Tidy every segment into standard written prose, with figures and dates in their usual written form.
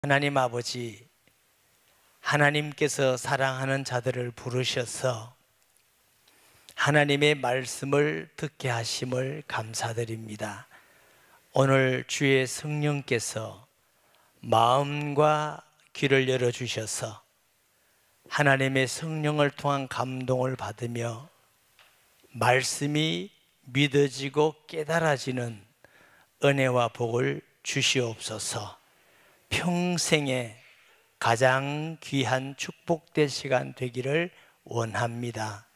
하나님 아버지, 하나님께서 사랑하는 자들을 부르셔서 하나님의 말씀을 듣게 하심을 감사드립니다. 오늘 주의 성령께서 마음과 귀를 열어주셔서 하나님의 성령을 통한 감동을 받으며 말씀이 믿어지고 깨달아지는 은혜와 복을 주시옵소서. 평생에 가장 귀한 축복된 시간 되기를 원합니다.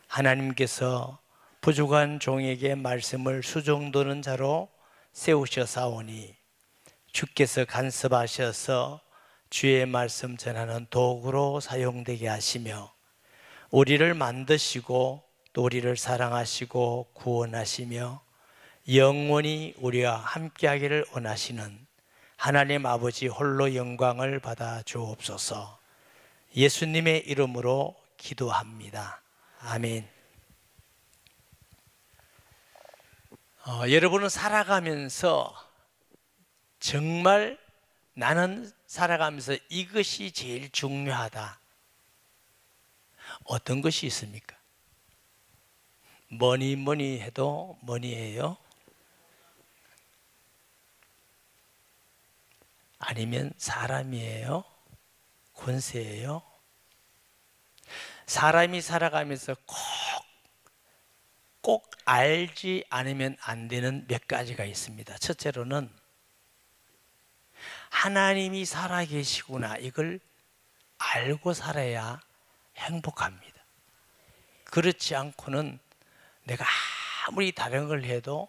하나님께서 부족한 종에게 말씀을 수종드는 자로 세우셔사오니 주께서 간섭하셔서 주의 말씀 전하는 도구로 사용되게 하시며 우리를 만드시고 또 우리를 사랑하시고 구원하시며 영원히 우리와 함께하기를 원하시는 하나님 아버지 홀로 영광을 받아 주옵소서. 예수님의 이름으로 기도합니다. 아멘. 여러분은 살아가면서 정말 나는 살아가면서 이것이 제일 중요하다. 어떤 것이 있습니까? 뭐니 해도 뭐니예요? 아니면 사람이에요? 권세예요? 사람이 살아가면서 꼭 알지 않으면 안 되는 몇 가지가 있습니다. 첫째로는 하나님이 살아계시구나, 이걸 알고 살아야 행복합니다. 그렇지 않고는 내가 아무리 다른 걸 해도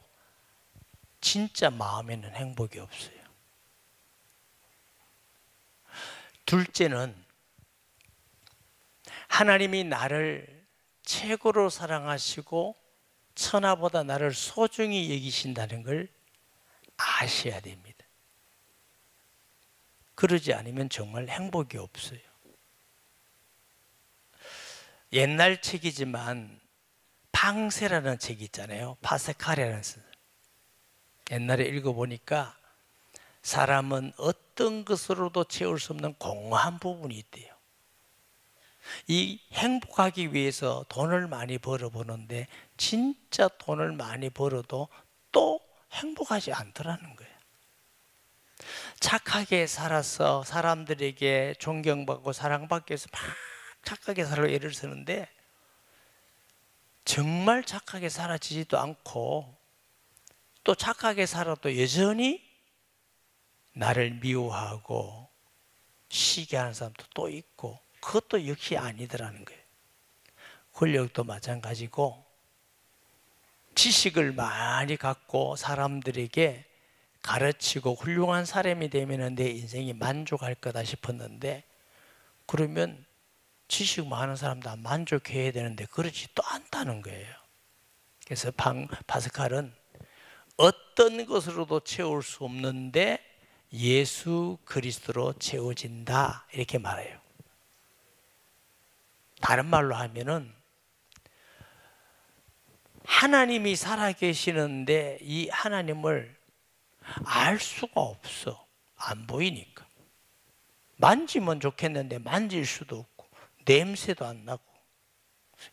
진짜 마음에는 행복이 없어요. 둘째는 하나님이 나를 최고로 사랑하시고 천하보다 나를 소중히 여기신다는 걸 아셔야 됩니다. 그러지 않으면 정말 행복이 없어요. 옛날 책이지만 팡세라는 책이 있잖아요. 파세칼이라는 책. 옛날에 읽어보니까 사람은 어떤 것으로도 채울 수 없는 공허한 부분이 있대요. 이 행복하기 위해서 돈을 많이 벌어보는데 진짜 돈을 많이 벌어도 또 행복하지 않더라는 거예요. 착하게 살아서 사람들에게 존경받고 사랑받기 위해서 막 착하게 살아 애를 쓰는데 정말 착하게 살아지지도 않고 또 착하게 살아도 여전히 나를 미워하고 시기하는 사람도 또 있고 그것도 역시 아니더라는 거예요. 권력도 마찬가지고 지식을 많이 갖고 사람들에게 가르치고 훌륭한 사람이 되면 내 인생이 만족할 거다 싶었는데 그러면 지식 많은 사람도 만족해야 되는데 그렇지 또 않다는 거예요. 그래서 파스칼은 어떤 것으로도 채울 수 없는데 예수 그리스도로 채워진다 이렇게 말해요. 다른 말로 하면은 하나님이 살아계시는데 이 하나님을 알 수가 없어. 안 보이니까. 만지면 좋겠는데 만질 수도 없고 냄새도 안 나고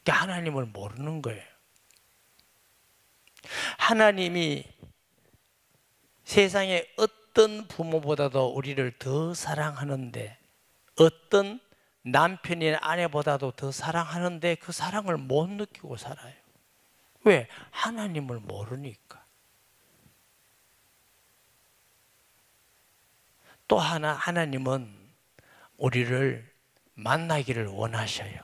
그러니까 하나님을 모르는 거예요. 하나님이 세상에 어떤 부모보다도 우리를 더 사랑하는데 어떤 남편이나 아내보다도 더 사랑하는데 그 사랑을 못 느끼고 살아요. 왜? 하나님을 모르니까. 또 하나 하나님은 우리를 만나기를 원하셔요.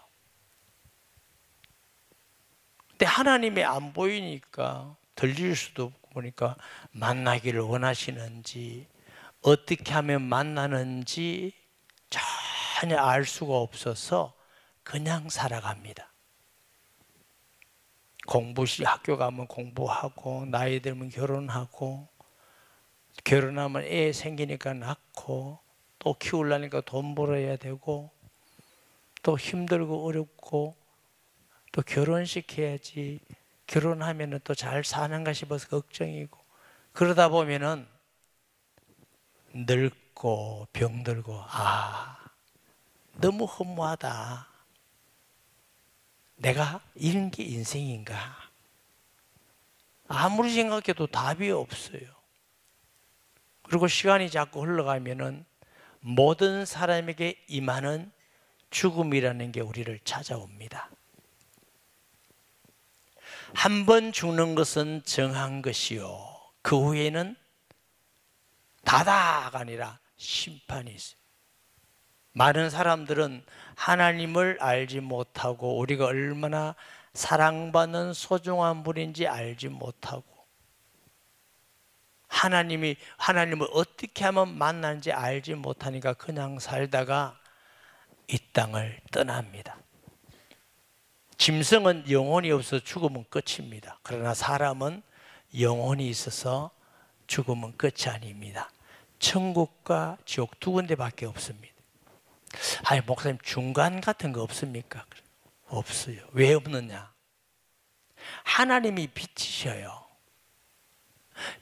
근데 하나님이 안 보이니까 들릴 수도 없고 보니까 만나기를 원하시는지 어떻게 하면 만나는지 전혀 알 수가 없어서 그냥 살아갑니다. 학교 가면 공부하고 나이 들면 결혼하고 결혼하면 애 생기니까 낳고 또 키우려니까 돈 벌어야 되고 또 힘들고 어렵고 또 결혼시켜야지 결혼하면 또 잘 사는가 싶어서 걱정이고 그러다 보면은 늙고 죽고 병들고 너무 허무하다. 내가 이런 게 인생인가? 아무리 생각해도 답이 없어요. 그리고 시간이 자꾸 흘러가면은 모든 사람에게 임하는 죽음이라는 게 우리를 찾아옵니다. 한 번 죽는 것은 정한 것이요, 그 후에는 다다가 아니라 심판이 있어요. 많은 사람들은 하나님을 알지 못하고 우리가 얼마나 사랑받는 소중한 분인지 알지 못하고 하나님을 어떻게 하면 만나는지 알지 못하니까 그냥 살다가 이 땅을 떠납니다. 짐승은 영혼이 없어서 죽으면 끝입니다. 그러나 사람은 영혼이 있어서 죽으면 끝이 아닙니다. 천국과 지옥 두 군데밖에 없습니다. 아니, 목사님 중간 같은 거 없습니까? 없어요. 왜 없느냐? 하나님이 빛이셔요.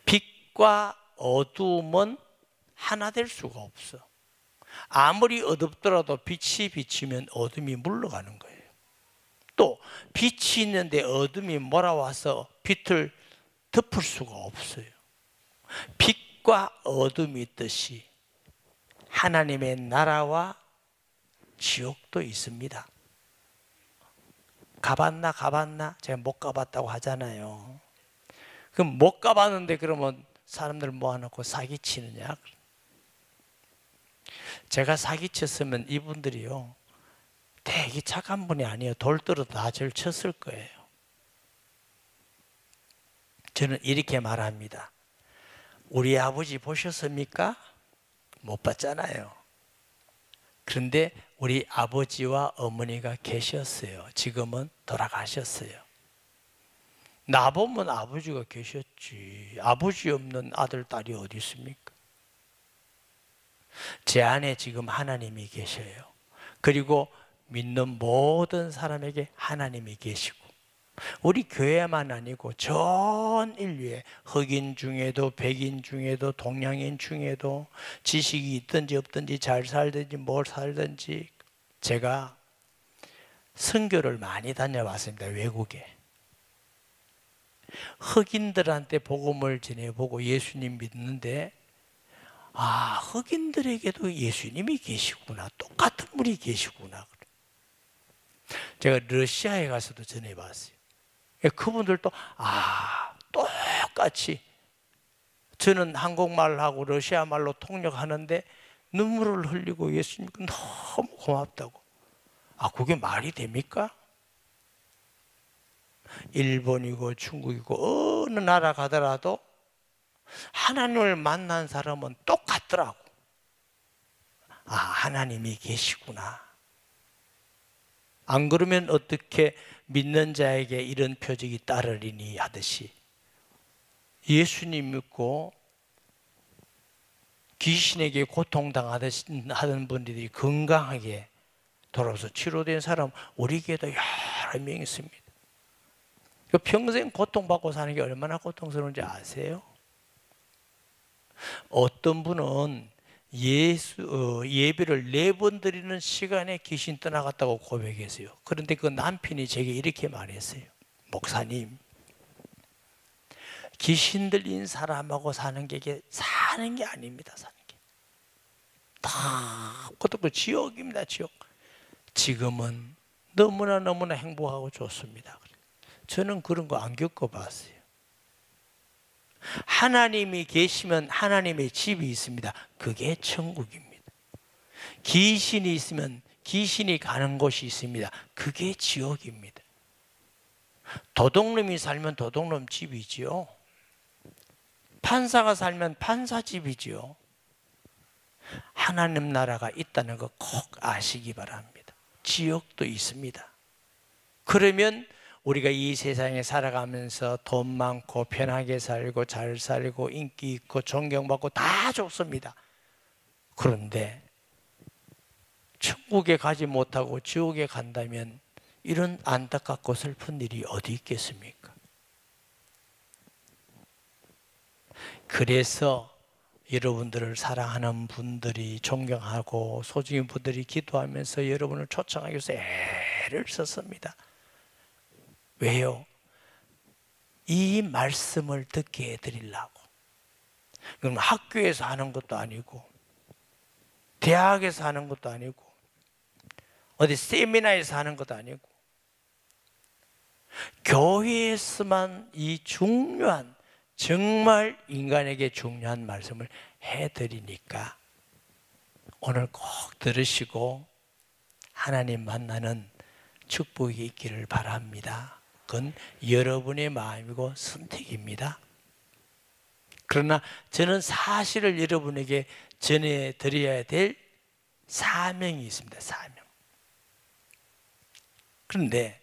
빛과 어두움은 하나 될 수가 없어. 아무리 어둡더라도 빛이 비치면 어둠이 물러가는 거예요. 또 빛이 있는데 어둠이 몰아와서 빛을 덮을 수가 없어요. 빛과 어둠이 있듯이 하나님의 나라와 지옥도 있습니다. 가봤나? 제가 못 가봤다고 하잖아요. 그럼 못 가봤는데 그러면 사람들 모아놓고 사기치느냐? 제가 사기쳤으면 이분들이요, 되게 착한 분이 아니에요. 돌들어 다 저를 쳤을 거예요. 저는 이렇게 말합니다. 우리 아버지 보셨습니까? 못 봤잖아요. 그런데 우리 아버지와 어머니가 계셨어요. 지금은 돌아가셨어요. 나보면 아버지가 계셨지. 아버지 없는 아들, 딸이 어디 있습니까? 제 안에 지금 하나님이 계셔요. 그리고 믿는 모든 사람에게 하나님이 계시고, 우리 교회만 아니고 전 인류에 흑인 중에도 백인 중에도 동양인 중에도 지식이 있든지 없든지 잘 살든지 뭘 살든지, 제가 선교를 많이 다녀왔습니다. 외국에. 흑인들한테 복음을 전해보고 예수님 믿는데, 흑인들에게도 예수님이 계시구나, 똑같은 분이 계시구나. 제가 러시아에 가서도 전해봤어요. 그분들도 똑같이, 저는 한국말하고 러시아 말로 통역하는데 눈물을 흘리고 예수님 너무 고맙다고. 그게 말이 됩니까? 일본이고 중국이고 어느 나라 가더라도 하나님을 만난 사람은 똑같더라고. 하나님이 계시구나. 안 그러면 어떻게 믿는 자에게 이런 표적이 따르리니 하듯이, 예수님 믿고 귀신에게 고통당하던 분들이 건강하게 돌아와서 치료된 사람 우리 교회도 여러 명 있습니다. 평생 고통받고 사는 게 얼마나 고통스러운지 아세요? 어떤 분은 예배를 4번 드리는 시간에 귀신 떠나갔다고 고백했어요. 그런데 그 남편이 제게 이렇게 말했어요. 목사님, 귀신 들린 사람하고 사는 게 이게 사는 게 아닙니다. 사는 게 다 그것도 지옥입니다. 지옥. 지금은 너무나 행복하고 좋습니다. 저는 그런 거 안 겪어봤어요. 하나님이 계시면 하나님의 집이 있습니다. 그게 천국입니다. 귀신이 있으면 귀신이 가는 곳이 있습니다. 그게 지옥입니다. 도둑놈이 살면 도둑놈 집이지요. 판사가 살면 판사 집이지요. 하나님 나라가 있다는 거 꼭 아시기 바랍니다. 지옥도 있습니다. 그러면 우리가 이 세상에 살아가면서 돈 많고 편하게 살고 잘 살고 인기 있고 존경받고 다 좋습니다. 그런데 천국에 가지 못하고 지옥에 간다면 이런 안타깝고 슬픈 일이 어디 있겠습니까? 그래서 여러분들을 사랑하는 분들이, 존경하고 소중히 분들이 기도하면서 여러분을 초청하기 위해서 애를 썼습니다. 왜요? 이 말씀을 듣게 해드리려고. 그럼 학교에서 하는 것도 아니고, 대학에서 하는 것도 아니고, 어디 세미나에서 하는 것도 아니고, 교회에서만 이 중요한, 정말 인간에게 중요한 말씀을 해드리니까 오늘 꼭 들으시고 하나님 만나는 축복이 있기를 바랍니다. 그건 여러분의 마음이고 선택입니다. 그러나 저는 사실을 여러분에게 전해드려야 될 사명이 있습니다. 사명. 그런데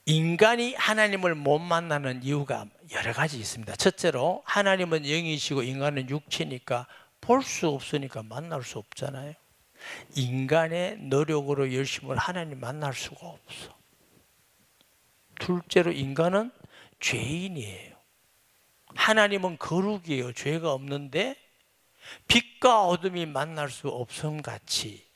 인간이 하나님을 못 만나는 이유가 여러 가지 있습니다. 첫째로 하나님은 영이시고 인간은 육체니까 볼 수 없으니까 만날 수 없잖아요. 인간의 노력으로 열심을 하나님 만날 수가 없어. 둘째로 인간은 죄인이에요. 하나님은 거룩이에요. 죄가 없는데 빛과 어둠이 만날 수 없음같이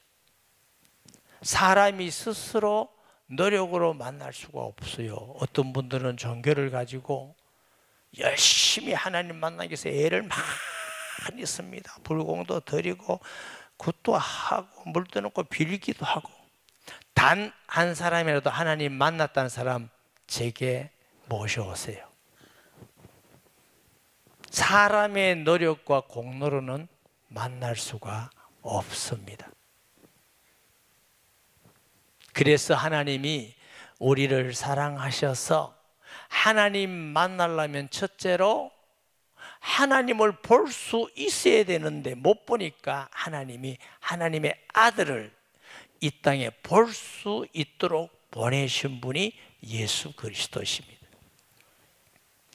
사람이 스스로 노력으로 만날 수가 없어요. 어떤 분들은 종교를 가지고 열심히 하나님 만나기 위해서 애를 많이 씁니다. 불공도 드리고 굿도 하고 물도 넣고 빌기도 하고. 단 한 사람이라도 하나님 만났다는 사람 제게 모셔오세요. 사람의 노력과 공로로는 만날 수가 없습니다. 그래서 하나님이 우리를 사랑하셔서 하나님 만나려면 첫째로 하나님을 볼 수 있어야 되는데 못 보니까 하나님이 하나님의 아들을 이 땅에 볼 수 있도록 보내신 분이 예수 그리스도십니다.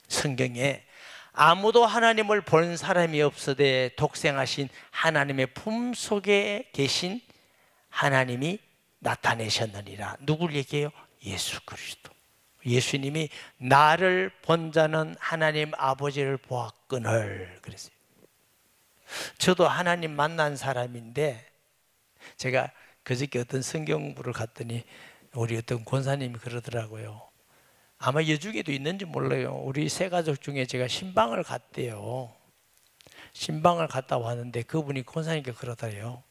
성경에 아무도 하나님을 본 사람이 없으되 독생하신 하나님의 품속에 계신 하나님이 나타내셨느니라. 누굴 얘기해요? 예수 그리스도. 예수님이 나를 본 자는 하나님 아버지를 보았거늘 그랬어요. 저도 하나님 만난 사람인데 제가 그저께 어떤 성경부를 갔더니 우리 어떤 권사님이 그러더라고요. 아마 여중에도 있는지 몰라요. 우리 세 가족 중에 제가 신방을 갔대요. 신방을 갔다 왔는데 그분이 권사님께 그러더래요.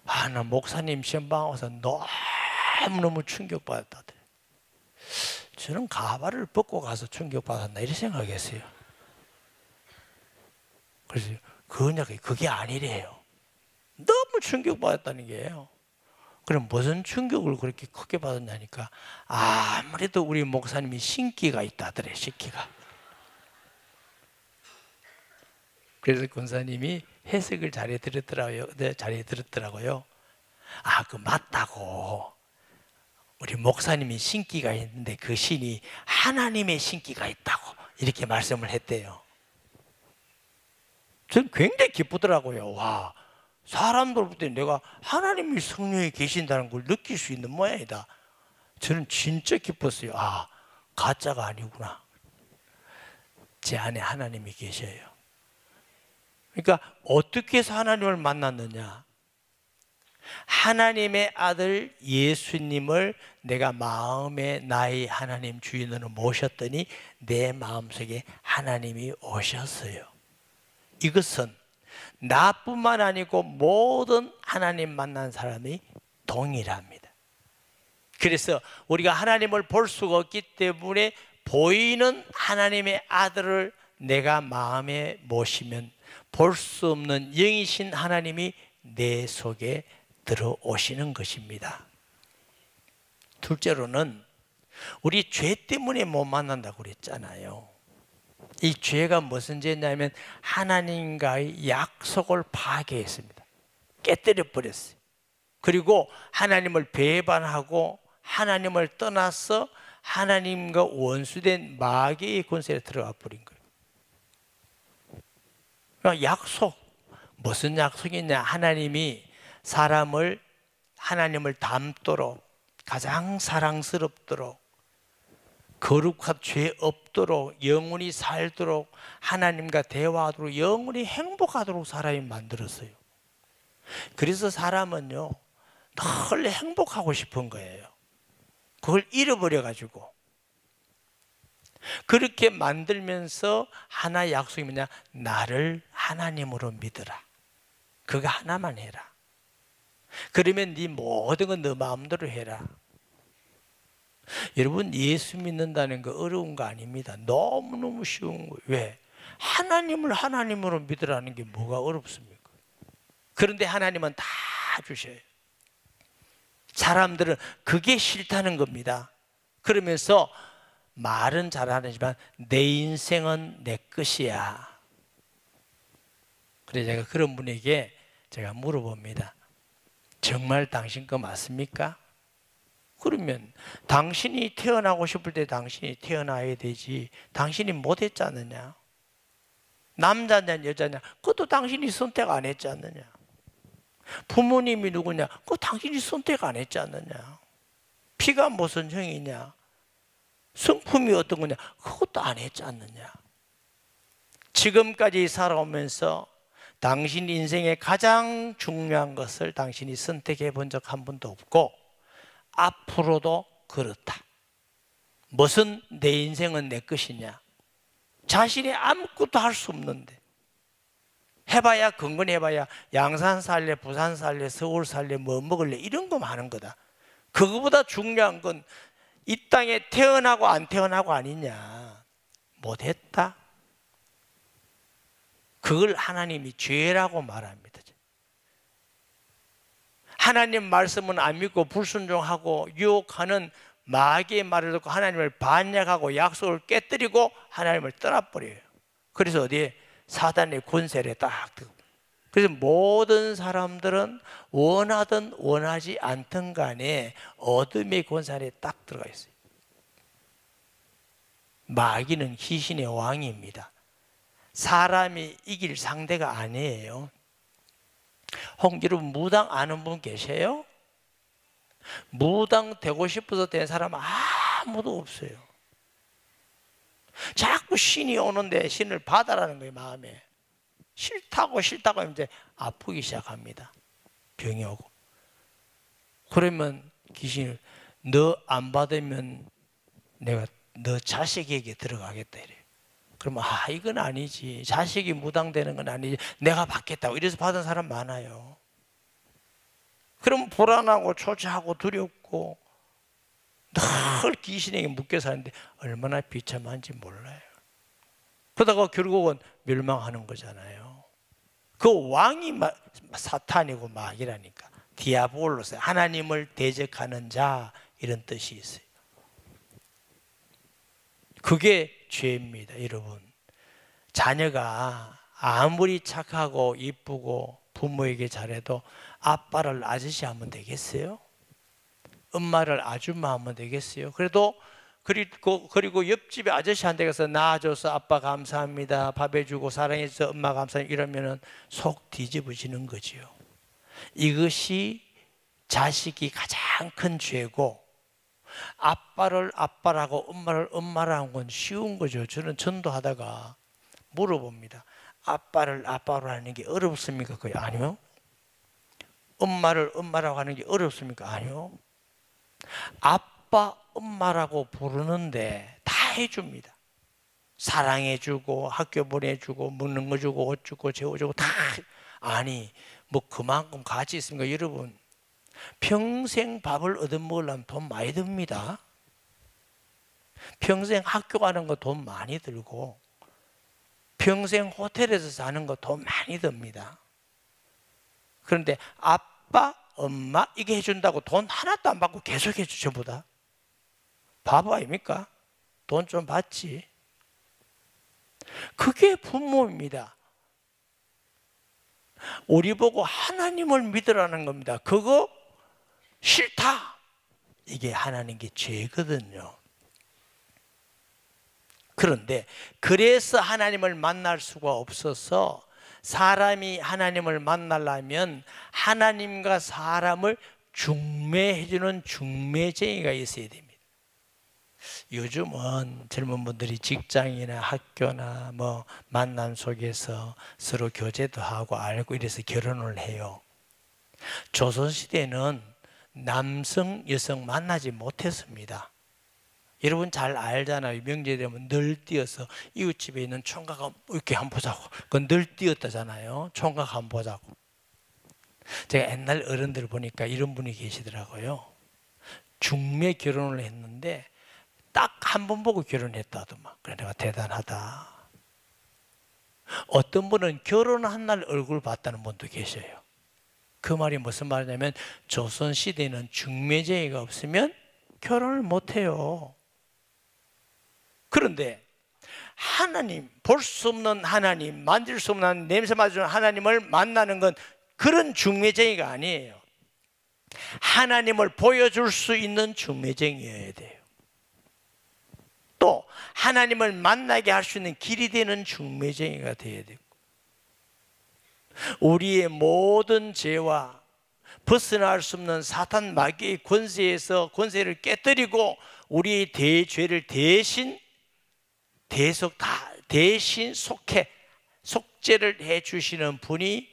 아, 나 목사님 신방 와서 너무너무 충격받았다더래. 저는 가발을 벗고 가서 충격받았나 이렇게 생각했어요. 그래서 그게 아니래요. 너무 충격받았다는 게요. 그럼 무슨 충격을 그렇게 크게 받았냐니까 아무래도 우리 목사님이 신기가 있다더래. 신기가. 그래서 권사님이 해석을 잘해 들었더라고요. 아, 그 맞다고. 우리 목사님이 신기가 있는데 그 신이 하나님의 신기가 있다고 이렇게 말씀을 했대요. 전 굉장히 기쁘더라고요. 와, 사람들 볼 때 내가 하나님이 성령에 계신다는 걸 느낄 수 있는 모양이다. 저는 진짜 기뻤어요. 아, 가짜가 아니구나. 제 안에 하나님이 계셔요. 그러니까 어떻게 해서 하나님을 만났느냐? 하나님의 아들 예수님을 내가 마음에 나의 하나님 주인으로 모셨더니 내 마음속에 하나님이 오셨어요. 이것은 나뿐만 아니고 모든 하나님 만난 사람이 동일합니다. 그래서 우리가 하나님을 볼 수가 없기 때문에 보이는 하나님의 아들을 내가 마음에 모시면 볼 수 없는 영이신 하나님이 내 속에 들어오시는 것입니다. 둘째로는 우리 죄 때문에 못 만난다고 그랬잖아요. 이 죄가 무슨 죄냐면 하나님과의 약속을 파괴했습니다. 깨뜨려 버렸어요. 그리고 하나님을 배반하고 하나님을 떠나서 하나님과 원수된 마귀의 권세에 들어가 버린 거예요. 그러니까 약속, 무슨 약속이냐? 하나님이 하나님을 닮도록 가장 사랑스럽도록 거룩한 죄 없도록 영원히 살도록 하나님과 대화하도록 영원히 행복하도록 사람이 만들었어요. 그래서 사람은요 늘 행복하고 싶은 거예요. 그걸 잃어버려 가지고 그렇게 만들면서 하나의 약속이 뭐냐? 나를 하나님으로 믿어라. 그거 하나만 해라. 그러면 네 모든 건 너 마음대로 해라. 여러분 예수 믿는다는 거 어려운 거 아닙니다. 너무너무 쉬운 거예요. 왜? 하나님을 하나님으로 믿으라는 게 뭐가 어렵습니까? 그런데 하나님은 다 주셔요. 사람들은 그게 싫다는 겁니다. 그러면서 말은 잘하지만 내 인생은 내 것이야. 그래서 제가 그런 분에게 제가 물어봅니다. 정말 당신 거 맞습니까? 그러면 당신이 태어나고 싶을 때 당신이 태어나야 되지 당신이 못했지 않느냐? 남자냐 여자냐 그것도 당신이 선택 안 했지 않느냐? 부모님이 누구냐 그거 당신이 선택 안 했지 않느냐? 피가 무슨 형이냐? 성품이 어떤 거냐 그것도 안 했지 않느냐? 지금까지 살아오면서 당신 인생의 가장 중요한 것을 당신이 선택해 본 적 한 번도 없고 앞으로도 그렇다. 무슨 내 인생은 내 것이냐? 자신이 아무것도 할 수 없는데 해봐야 건건해봐야 양산 살래 부산 살래 서울 살래 뭐 먹을래 이런 거 많은 거다. 그거보다 중요한 건 이 땅에 태어나고 안 태어나고 아니냐. 못했다. 그걸 하나님이 죄라고 말합니다. 하나님 말씀은 안 믿고 불순종하고 유혹하는 마귀의 말을 듣고 하나님을 반역하고 약속을 깨뜨리고 하나님을 떠나버려요. 그래서 어디에 사단의 권세를 딱 듣고. 그래서 모든 사람들은 원하든 원하지 않든 간에 어둠의 권세 안에 딱 들어가 있어요. 마귀는 귀신의 왕입니다. 사람이 이길 상대가 아니에요. 혹 여러분 무당 아는 분 계세요? 무당 되고 싶어서 된 사람 아무도 없어요. 자꾸 신이 오는데 신을 받아라는 거예요. 마음에 싫다고 이제 아프기 시작합니다. 병이 오고. 그러면 귀신이 너 안 받으면 내가 너 자식에게 들어가겠다 이래요. 그러면 이건 아니지. 자식이 무당되는 건 아니지. 내가 받겠다고 이래서 받은 사람 많아요. 그럼 불안하고 초조하고 두렵고 늘 귀신에게 묶여 사는데 얼마나 비참한지 몰라요. 그러다가 결국은 멸망하는 거잖아요. 그 왕이 사탄이고 마귀라니까. 디아볼로스, 하나님을 대적하는 자 이런 뜻이 있어요. 그게 죄입니다. 여러분 자녀가 아무리 착하고 이쁘고 부모에게 잘해도 아빠를 아저씨 하면 되겠어요? 엄마를 아줌마 하면 되겠어요? 그리고 옆집에 아저씨한테 가서 낳아줘서 아빠 감사합니다 밥 해주고 사랑해줘서 엄마 감사합니다 이러면 속 뒤집어지는 거지요. 이것이 자식이 가장 큰 죄고 아빠를 아빠라고 엄마를 엄마라는 건 쉬운 거죠. 저는 전도하다가 물어봅니다. 아빠를 아빠로 하는 게 어렵습니까? 그게 아니요. 엄마를 엄마라고 하는 게 어렵습니까? 아니요. 아빠 엄마라고 부르는데 다 해줍니다. 사랑해주고 학교 보내주고 먹는 거 주고 옷 주고 재워주고 다. 아니 뭐 그만큼 가치 있습니까? 여러분 평생 밥을 얻어먹으려면 돈 많이 듭니다. 평생 학교 가는 거 돈 많이 들고 평생 호텔에서 사는 거 돈 많이 듭니다. 그런데 아빠, 엄마 이게 해준다고 돈 하나도 안 받고 계속 해주죠. 전부 다 바보 아닙니까? 돈 좀 받지. 그게 부모입니다. 우리 보고 하나님을 믿으라는 겁니다. 그거 싫다. 이게 하나님께 죄거든요. 그런데 그래서 하나님을 만날 수가 없어서 사람이 하나님을 만나려면 하나님과 사람을 중매해주는 중매쟁이가 있어야 됩니다. 요즘은 젊은 분들이 직장이나 학교나 뭐 만남 속에서 서로 교제도 하고 알고 이래서 결혼을 해요. 조선시대는 남성, 여성 만나지 못했습니다. 여러분 잘 알잖아요. 명절 되면 늘 뛰어서 이웃집에 있는 총각 이렇게 한번 보자고. 그건 늘 뛰었다잖아요. 총각 한번 보자고. 제가 옛날 어른들 보니까 이런 분이 계시더라고요. 중매 결혼을 했는데 딱 한 번 보고 결혼했다더만. 그래 내가 대단하다. 어떤 분은 결혼한 날 얼굴 봤다는 분도 계셔요. 그 말이 무슨 말이냐면 조선시대는 중매쟁이가 없으면 결혼을 못해요. 그런데 하나님, 볼 수 없는 하나님, 만질 수 없는 냄새 맡아주는 하나님을 만나는 건 그런 중매쟁이가 아니에요. 하나님을 보여줄 수 있는 중매쟁이여야 돼요. 또 하나님을 만나게 할 수 있는 길이 되는 중매쟁이가 되어야 되고, 우리의 모든 죄와 벗어날 수 없는 사탄 마귀의 권세를 깨뜨리고 우리의 대죄를 대신 속죄를 해주시는 분이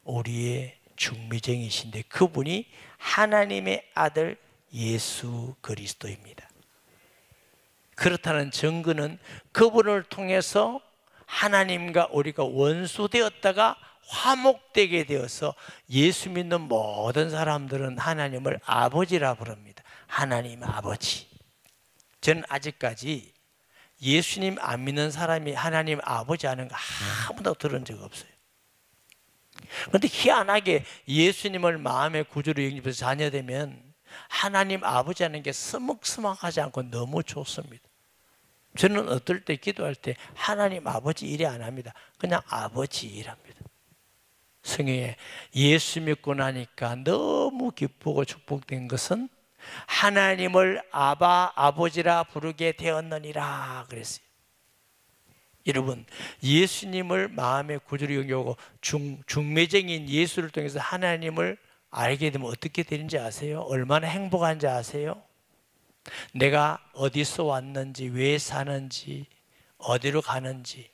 우리의 중매쟁이신데, 그분이 하나님의 아들 예수 그리스도입니다. 그렇다는 증거는 그분을 통해서 하나님과 우리가 원수되었다가 화목되게 되어서 예수 믿는 모든 사람들은 하나님을 아버지라 부릅니다. 하나님 아버지. 저는 아직까지 예수님 안 믿는 사람이 하나님 아버지 하는 거 아무도 들은 적 없어요. 그런데 희한하게 예수님을 마음의 구주로 영접해서 자녀되면 하나님 아버지 하는 게 서먹서먹하지 않고 너무 좋습니다. 저는 어떨 때 기도할 때 하나님 아버지 이래 안 합니다. 그냥 아버지 일합니다. 성경에 예수 믿고 나니까 너무 기쁘고 축복된 것은 하나님을 아버지라 부르게 되었느니라 그랬어요. 여러분, 예수님을 마음의 구주로 영접하고 중매쟁이인 예수를 통해서 하나님을 알게 되면 어떻게 되는지 아세요? 얼마나 행복한지 아세요? 내가 어디서 왔는지, 왜 사는지, 어디로 가는지,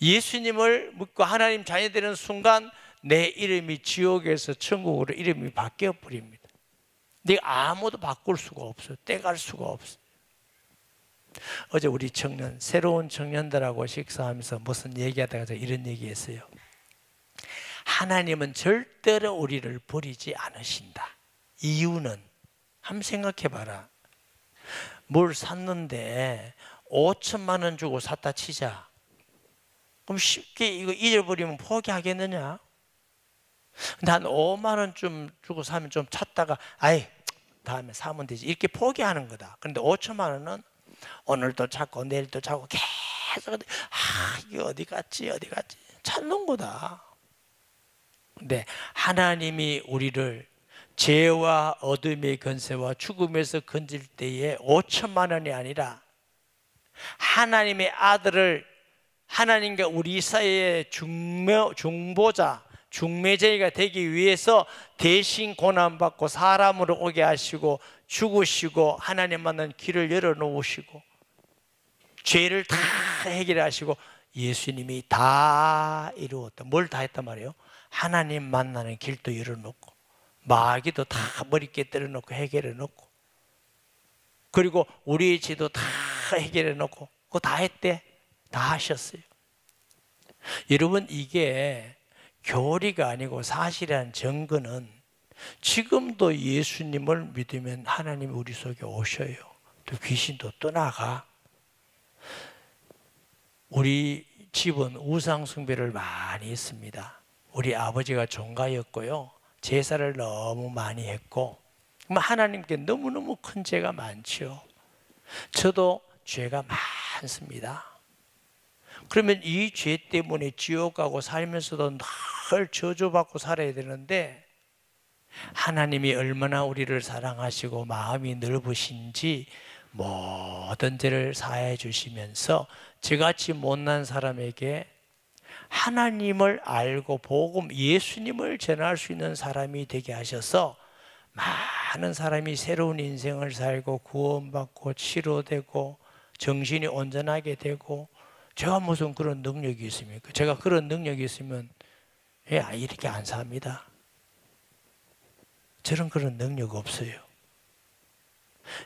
예수님을 믿고 하나님 자녀 되는 순간 내 이름이 지옥에서 천국으로 이름이 바뀌어 버립니다. 내가 아무도 바꿀 수가 없어요. 떼갈 수가 없어요. 어제 우리 새로운 청년들하고 식사하면서 무슨 얘기하다가 제가 이런 얘기했어요. 하나님은 절대로 우리를 버리지 않으신다. 이유는 한번 생각해 봐라. 뭘 샀는데 5천만 원 주고 샀다 치자. 그럼 쉽게 이거 잊어버리면 포기하겠느냐? 근데 한 5만 원 좀 주고 사면 좀 찾다가 아이 다음에 사면 되지 이렇게 포기하는 거다. 그런데 5천만 원은 오늘도 찾고 내일도 찾고 계속 이게 어디 갔지 찾는 거다. 근데 하나님이 우리를 죄와 어둠의 권세와 죽음에서 건질 때에 5천만 원이 아니라 하나님의 아들을 하나님과 우리 사이의 중보자, 중매쟁이가 되기 위해서 대신 고난받고 사람으로 오게 하시고 죽으시고 하나님 만나는 길을 열어놓으시고 죄를 다 해결하시고 예수님이 다 이루었다. 뭘 다 했단 말이에요? 하나님 만나는 길도 열어놓고 마귀도 다 머리 깨뜨려 놓고 해결해 놓고 그리고 우리의 죄도 다 해결해 놓고 그거 다 했대. 다 하셨어요. 여러분, 이게 교리가 아니고 사실이라는 증거는 지금도 예수님을 믿으면 하나님이 우리 속에 오셔요. 또 귀신도 떠나가. 우리 집은 우상 숭배를 많이 했습니다. 우리 아버지가 종가였고요. 제사를 너무 많이 했고 하나님께 너무너무 큰 죄가 많죠. 저도 죄가 많습니다. 그러면 이 죄 때문에 지옥 가고 살면서도 늘 저주받고 살아야 되는데 하나님이 얼마나 우리를 사랑하시고 마음이 넓으신지 모든 죄를 사해 주시면서 저같이 못난 사람에게 하나님을 알고 복음 예수님을 전할 수 있는 사람이 되게 하셔서 많은 사람이 새로운 인생을 살고 구원받고 치료되고 정신이 온전하게 되고, 제가 무슨 그런 능력이 있습니까? 제가 그런 능력이 있으면 이렇게 안 삽니다. 저는 그런 능력 없어요.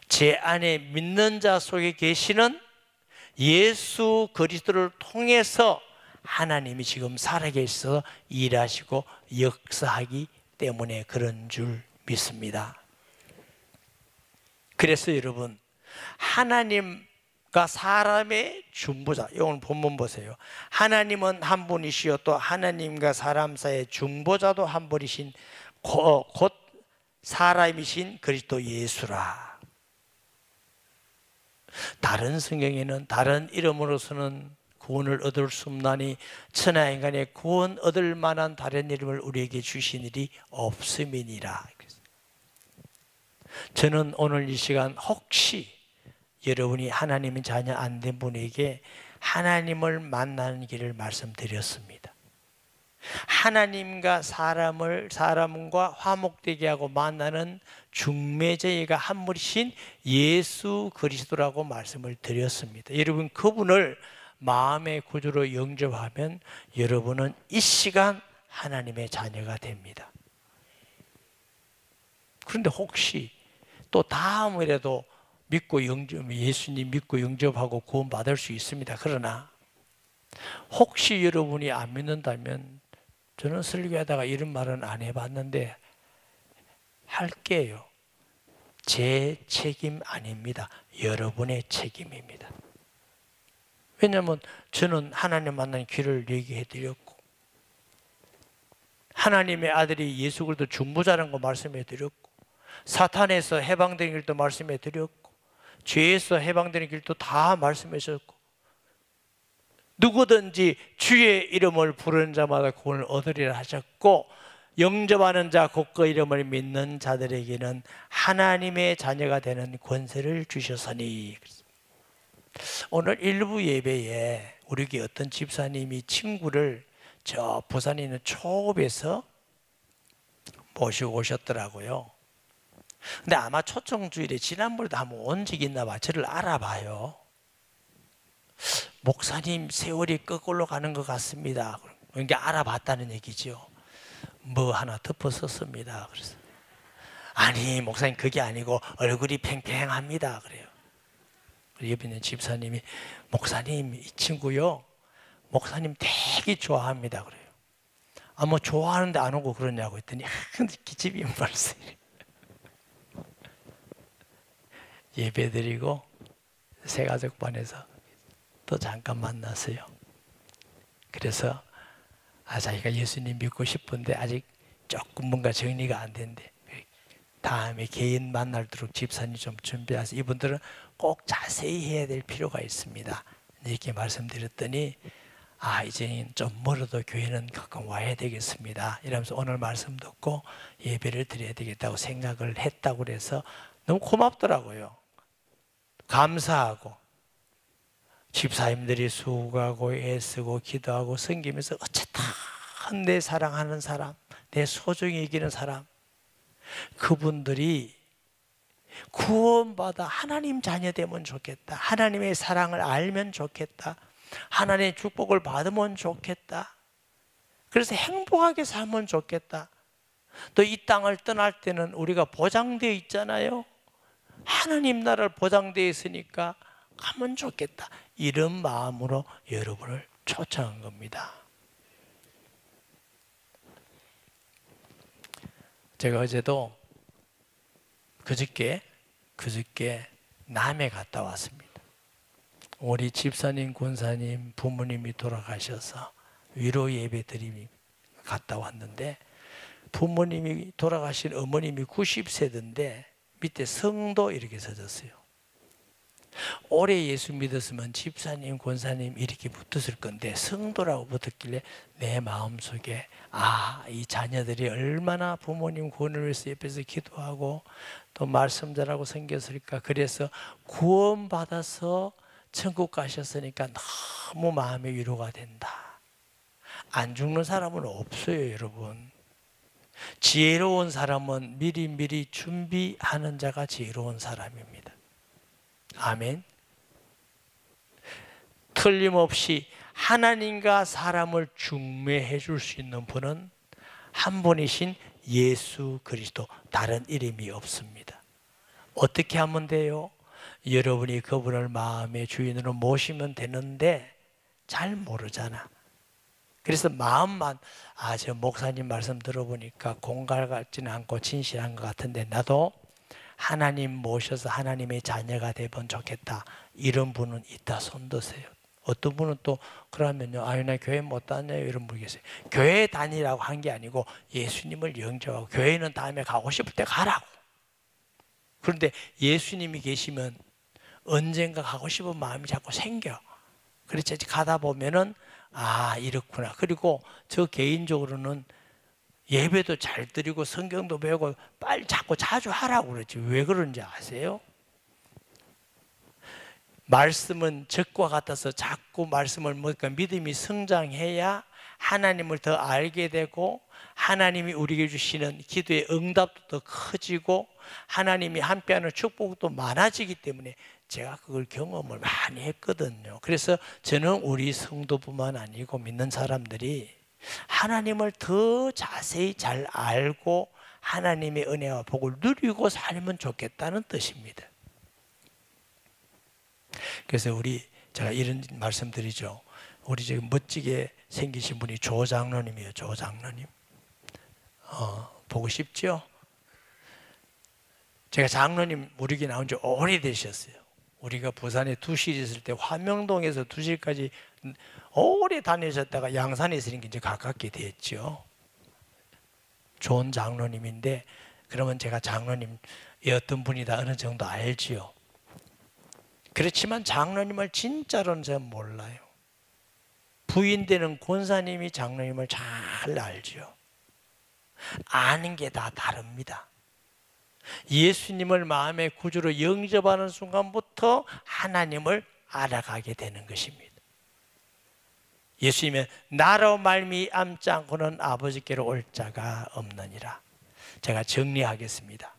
제 안에 믿는 자 속에 계시는 예수 그리스도를 통해서 하나님이 지금 살아계셔서 일하시고 역사하기 때문에 그런 줄 믿습니다. 그래서 여러분, 하나님과 사람의 중보자, 오늘 본문 보세요. 하나님은 한 분이시요 또 하나님과 사람 사이의 중보자도 한 분이신 곧 사람이신 그리스도 예수라. 다른 성경에는 다른 이름으로서는 구원을 얻을 수 없나니 천하 인간의 구원 얻을 만한 다른 이름을 우리에게 주신 일이 없음이니라. 저는 오늘 이 시간 혹시 여러분이 하나님의 자녀 안 된 분에게 하나님을 만나는 길을 말씀드렸습니다. 하나님과 사람과 화목되게 하고 만나는 중매자가 한 분이신 예수 그리스도라고 말씀을 드렸습니다. 여러분, 그분을 마음의 구주로 영접하면 여러분은 이 시간 하나님의 자녀가 됩니다. 그런데 혹시 또 다음이라도 예수님 믿고 영접하고 구원받을 수 있습니다. 그러나 혹시 여러분이 안 믿는다면, 저는 설교하다가 이런 말은 안 해봤는데 할게요. 제 책임 아닙니다. 여러분의 책임입니다. 왜냐하면 저는 하나님 만나는 길을 얘기해드렸고, 하나님의 아들이 예수 그리스도 중보자라는 거 말씀해드렸고, 사탄에서 해방되는 길도 말씀해드렸고, 죄에서 해방되는 길도 다 말씀해주셨고, 누구든지 주의 이름을 부르는 자마다 구원을 얻으리라 하셨고, 영접하는 자 곧 그 이름을 믿는 자들에게는 하나님의 자녀가 되는 권세를 주셨으니. 오늘 일부 예배에 우리 교회 어떤 집사님이 친구를 저 부산에 있는 초읍에서 모시고 오셨더라고요. 근데 아마 초청주일에 지난번에도 한번 온 적이 있나 봐. 저를 알아봐요. 목사님, 세월이 거꾸로 가는 것 같습니다. 그러니까 알아봤다는 얘기죠. 뭐 하나 덮어 썼습니다. 그래서 아니 목사님, 그게 아니고 얼굴이 팽팽합니다. 그래요. 옆에 있는 집사님이 목사님, 이 친구요 목사님 되게 좋아합니다. 그래요. 뭐 좋아하는데 안 오고 그러냐고 했더니 기집이 말씀이 예배드리고 새가족반에서 또 잠깐 만났어요. 그래서 자기가 예수님 믿고 싶은데 아직 조금 뭔가 정리가 안 된대. 다음에 개인 만날도록 집사님 좀 준비하세요. 이분들은 꼭 자세히 해야 될 필요가 있습니다. 이렇게 말씀드렸더니 이제는 좀 멀어도 교회는 가끔 와야 되겠습니다. 이러면서 오늘 말씀 듣고 예배를 드려야 되겠다고 생각을 했다고 그래서 너무 고맙더라고요. 감사하고, 집사님들이 수고하고 애쓰고 기도하고 섬기면서 어쨌든 내 사랑하는 사람, 내 소중히 여기는 사람, 그분들이 구원받아 하나님 자녀 되면 좋겠다. 하나님의 사랑을 알면 좋겠다. 하나님의 축복을 받으면 좋겠다. 그래서 행복하게 살면 좋겠다. 또 이 땅을 떠날 때는 우리가 보장되어 있잖아요. 하나님 나라를 보장되어 있으니까 가면 좋겠다. 이런 마음으로 여러분을 초청한 겁니다. 제가 어제도 그저께 남해 갔다 왔습니다. 우리 집사님, 권사님, 부모님이 돌아가셔서 위로 예배 드리러 갔다 왔는데, 부모님이 돌아가신 어머님이 90세인데 밑에 성도 이렇게 써졌어요. 올해 예수 믿었으면 집사님, 권사님 이렇게 붙었을 건데 성도라고 붙었길래 내 마음속에 이 자녀들이 얼마나 부모님 구원을 위해서 옆에서 기도하고 또 말씀 잘하고 섬겼을까. 그래서 구원받아서 천국 가셨으니까 너무 마음의 위로가 된다. 안 죽는 사람은 없어요, 여러분. 지혜로운 사람은 미리미리 준비하는 자가 지혜로운 사람입니다. 아멘. 틀림없이 하나님과 사람을 중매해 줄 수 있는 분은 한 분이신 예수 그리스도, 다른 이름이 없습니다. 어떻게 하면 돼요? 여러분이 그분을 마음의 주인으로 모시면 되는데 잘 모르잖아. 그래서 마음만, 저 목사님 말씀 들어보니까 공갈 같지는 않고 진실한 것 같은데 나도 하나님 모셔서 하나님의 자녀가 되면 좋겠다, 이런 분은 있다 손 드세요. 어떤 분은 또 그러면요, 나 교회 못 다녀요, 이런 분이 계세요. 교회 다니라고 한 게 아니고 예수님을 영접하고 교회는 다음에 가고 싶을 때 가라고. 그런데 예수님이 계시면 언젠가 가고 싶은 마음이 자꾸 생겨. 그래서 가다 보면은 이렇구나. 그리고 저 개인적으로는 예배도 잘 드리고 성경도 배우고 빨리 자꾸 자주 하라고 그러지. 왜 그런지 아세요? 말씀은 적과 같아서 자꾸 말씀을 먹으니까 믿음이 성장해야 하나님을 더 알게 되고 하나님이 우리에게 주시는 기도의 응답도 더 커지고 하나님이 함께하는 축복도 많아지기 때문에 제가 그걸 경험을 많이 했거든요. 그래서 저는 우리 성도뿐만 아니고 믿는 사람들이 하나님을 더 자세히 잘 알고 하나님의 은혜와 복을 누리고 살면 좋겠다는 뜻입니다. 그래서 제가 이런 말씀 드리죠. 우리 지금 멋지게 생기신 분이 조 장로님이에요. 조 장로님. 보고 싶죠? 제가 장로님 우리 교회 나온 지 오래되셨어요. 우리가 부산에 두실 있을 때 화명동에서 두실까지 오래 다니셨다가 양산에 있으니까 이제 가깝게 됐죠. 좋은 장로님인데, 그러면 제가 장로님이 어떤 분이다 어느 정도 알지요. 그렇지만 장로님을 진짜로는 제가 몰라요. 부인되는 권사님이 장로님을 잘 알죠. 아는 게 다 다릅니다. 예수님을 마음의 구주로 영접하는 순간부터 하나님을 알아가게 되는 것입니다. 예수님은 나로 말미암지 않고는 아버지께로 올 자가 없느니라. 제가 정리하겠습니다.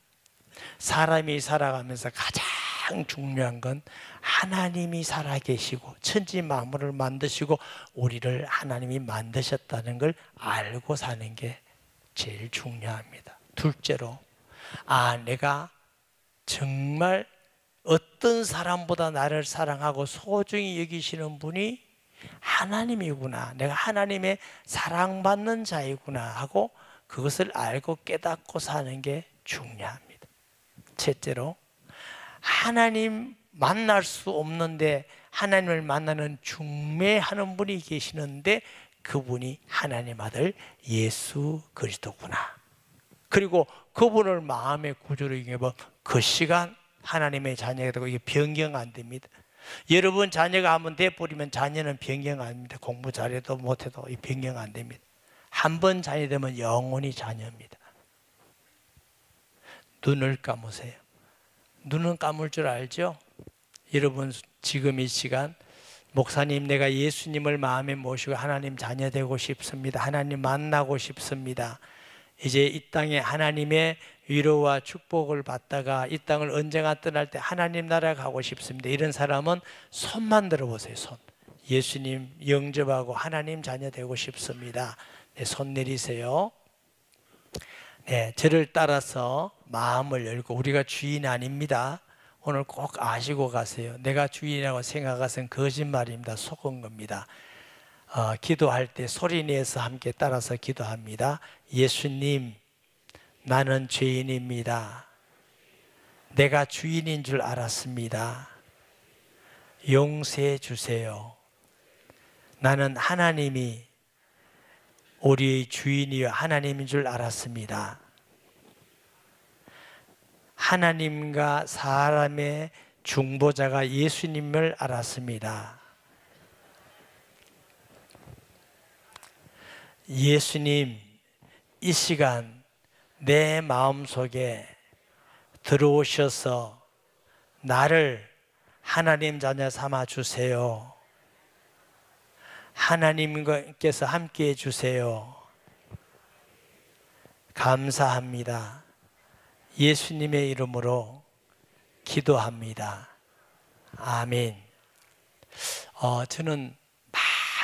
사람이 살아가면서 가장 중요한 건 하나님이 살아계시고 천지 만물을 만드시고 우리를 하나님이 만드셨다는 걸 알고 사는 게 제일 중요합니다. 둘째로, 내가 정말 어떤 사람보다 나를 사랑하고 소중히 여기시는 분이 하나님이구나, 내가 하나님의 사랑받는 자이구나 하고 그것을 알고 깨닫고 사는 게 중요합니다. 셋째로, 하나님 만날 수 없는데 하나님을 만나는 중매하는 분이 계시는데 그분이 하나님 아들 예수 그리스도구나. 그리고 그분을 마음의 구주로 여기면 그 시간 하나님의 자녀가 되고, 이게 변경 안 됩니다. 여러분 자녀가 한번 돼버리면 자녀는 변경 안 됩니다. 공부 잘해도 못해도 이 변경 안 됩니다. 한 번 자녀 되면 영원히 자녀입니다. 눈을 감으세요. 눈은 감을 줄 알죠? 여러분 지금 이 시간, 목사님 내가 예수님을 마음에 모시고 하나님 자녀 되고 싶습니다. 하나님 만나고 싶습니다. 이제 이 땅에 하나님의 위로와 축복을 받다가 이 땅을 언젠가 떠날 때 하나님 나라 가고 싶습니다. 이런 사람은 손만 들어보세요. 손. 예수님 영접하고 하나님 자녀 되고 싶습니다. 네, 손 내리세요. 네, 저를 따라서 마음을 열고, 우리가 주인 아닙니다. 오늘 꼭 아시고 가세요. 내가 주인이라고 생각해서는 거짓말입니다. 속은 겁니다. 기도할 때 소리 내서 함께 따라서 기도합니다. 예수님, 나는 죄인입니다. 내가 주인인 줄 알았습니다. 용서해 주세요. 나는 하나님이 우리의 주인이요 하나님인 줄 알았습니다. 하나님과 사람의 중보자가 예수님을 알았습니다. 예수님, 이 시간 내 마음속에 들어오셔서 나를 하나님 자녀 삼아 주세요. 하나님께서 함께 해 주세요. 감사합니다. 예수님의 이름으로 기도합니다. 아멘. 저는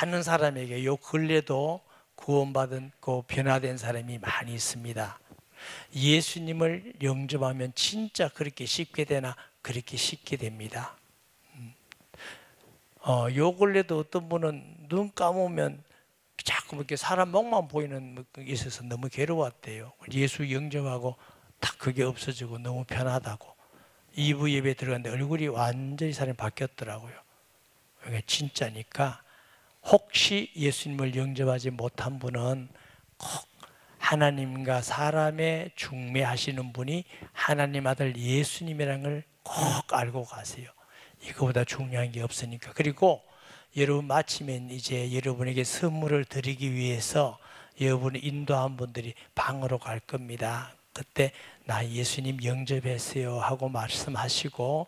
많은 사람에게 요 근래도 구원받은 변화된 사람이 많이 있습니다. 예수님을 영접하면 진짜 그렇게 쉽게 되나? 그렇게 쉽게 됩니다. 요 근래도 어떤 분은 눈 감으면 자꾸 이렇게 사람 목만 보이는 게 있어서 너무 괴로웠대요. 예수 영접하고 딱 그게 없어지고 너무 편하다고. 2부 예배 들어갔는데 얼굴이 완전히 사람이 바뀌었더라고요. 이게 진짜니까 혹시 예수님을 영접하지 못한 분은 꼭 하나님과 사람의 중매하시는 분이 하나님 아들 예수님이라는 걸 꼭 알고 가세요. 이거보다 중요한 게 없으니까. 그리고 여러분 마치면 이제 여러분에게 선물을 드리기 위해서 여러분을 인도한 분들이 방으로 갈 겁니다. 그때 나 예수님 영접했어요 하고 말씀하시고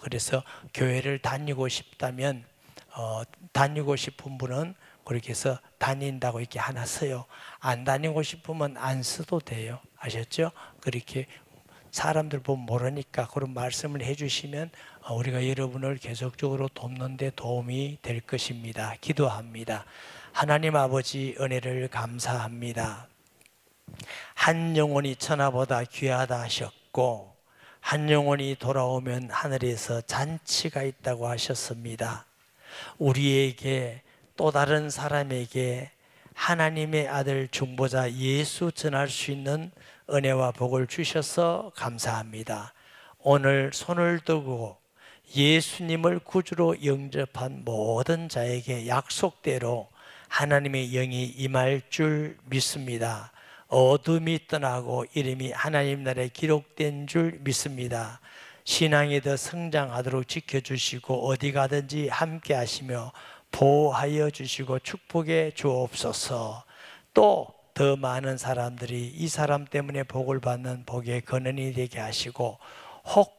그래서 교회를 다니고 싶다면 다니고 싶은 분은 그렇게 해서 다닌다고 이렇게 하나 써요. 안 다니고 싶으면 안 써도 돼요. 아셨죠? 그렇게 사람들 보면 모르니까 그런 말씀을 해주시면 우리가 여러분을 계속적으로 돕는 데 도움이 될 것입니다. 기도합니다. 하나님 아버지 은혜를 감사합니다. 한 영혼이 천하보다 귀하다 하셨고 한 영혼이 돌아오면 하늘에서 잔치가 있다고 하셨습니다. 우리에게 또 다른 사람에게 하나님의 아들 중보자 예수 전할 수 있는 은혜와 복을 주셔서 감사합니다. 오늘 손을 들고 예수님을 구주로 영접한 모든 자에게 약속대로 하나님의 영이 임할 줄 믿습니다. 어둠이 떠나고 이름이 하나님 나라에 기록된 줄 믿습니다. 신앙이 더 성장하도록 지켜주시고 어디 가든지 함께 하시며 보호하여 주시고 축복해 주옵소서. 또 더 많은 사람들이 이 사람 때문에 복을 받는 복의 근원이 되게 하시고 혹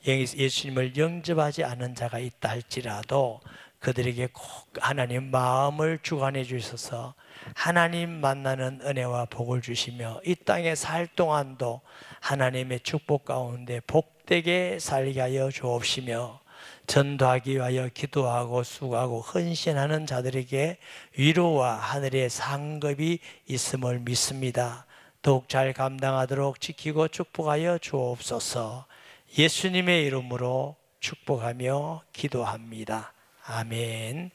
예수님을 영접하지 않은 자가 있다 할지라도 그들에게 꼭 하나님 마음을 주관해 주셔서 하나님 만나는 은혜와 복을 주시며 이 땅에 살 동안도 하나님의 축복 가운데 복되게 살게 하여 주옵시며 전도하기 위하여 기도하고 수고하고 헌신하는 자들에게 위로와 하늘의 상급이 있음을 믿습니다. 더욱 잘 감당하도록 지키고 축복하여 주옵소서. 예수님의 이름으로 축복하며 기도합니다. 아멘.